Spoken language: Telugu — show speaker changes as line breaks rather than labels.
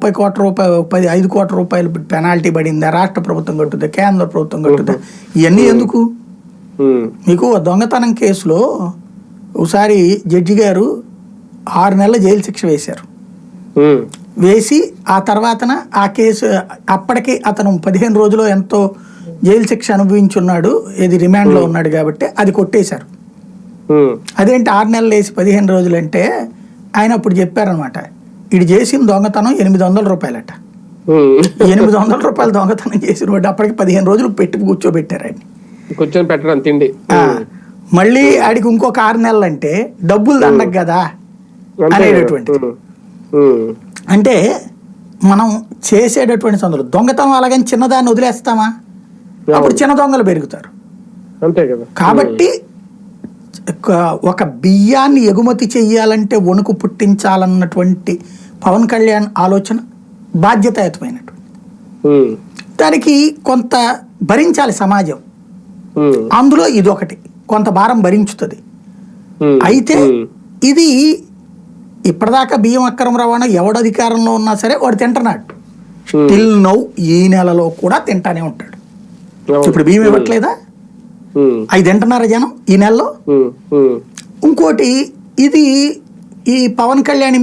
30 కోట్ల రూపాయలు 5 కోట్ల రూపాయలు పెనాల్టీ పడిందా, రాష్ట్ర ప్రభుత్వం కట్టుద్దా, కేంద్ర ప్రభుత్వం కట్టుద్దా, ఇవన్నీ ఎందుకు? మీకు దొంగతనం కేసులో ఒకసారి జడ్జి గారు 6 నెలల జైలు శిక్ష వేశారు. వేసి ఆ తర్వాతన ఆ కేసు అప్పటికి అతను 15 రోజులు ఎంతో జైలు శిక్ష అనుభవించున్నాడు, ఇది రిమాండ్లో ఉన్నాడు కాబట్టి అది కొట్టేశారు. అదేంటి 6 నెలలు వేసి 15 రోజులు అంటే ఆయన అప్పుడు చెప్పారనమాట, ఇది చేసిన దొంగతనం 800 రూపాయలట. 800 రూపాయలు దొంగతనం చేసిన వాడు అప్పటికి 15 రోజులు పెట్టి కూర్చోబెట్టారు ఆయన,
కూర్చొని పెట్టడం తిండి.
మళ్ళీ ఆడికి ఇంకొక 6 నెలలు అంటే డబ్బులు దండకు కదా అనేటటువంటిది. అంటే మనం చేసేటటువంటి సందులో దొంగతనం అలాగని చిన్నదాన్ని వదిలేస్తామా? అప్పుడు చిన్న దొంగలు పెరుగుతారు.
అంతే కదా.
కాబట్టి ఒక బియ్యాన్ని ఎగుమతి చెయ్యాలంటే వణుకు పుట్టించాలన్నటువంటి పవన్ కళ్యాణ్ ఆలోచన బాధ్యతాయుతమైనటువంటి, దానికి కొంత భరించాలి సమాజం. అందులో ఇదొకటి కొంత భారం భరించుతుంది. అయితే ఇది ఇప్పటిదాకా బియ్యం అక్రమ రవాణా ఎవడు అధికారంలో ఉన్నా సరే వాడు తింటున్నాడు. స్టిల్ నౌ ఈ నెలలో కూడా తింటానే ఉంటాడు. ఇప్పుడు బియ్యం ఇవ్వట్లేదా? 5 తింటున్నారా జనం ఈ నెలలో. ఇంకోటి ఇది ఈ పవన్ కళ్యాణ్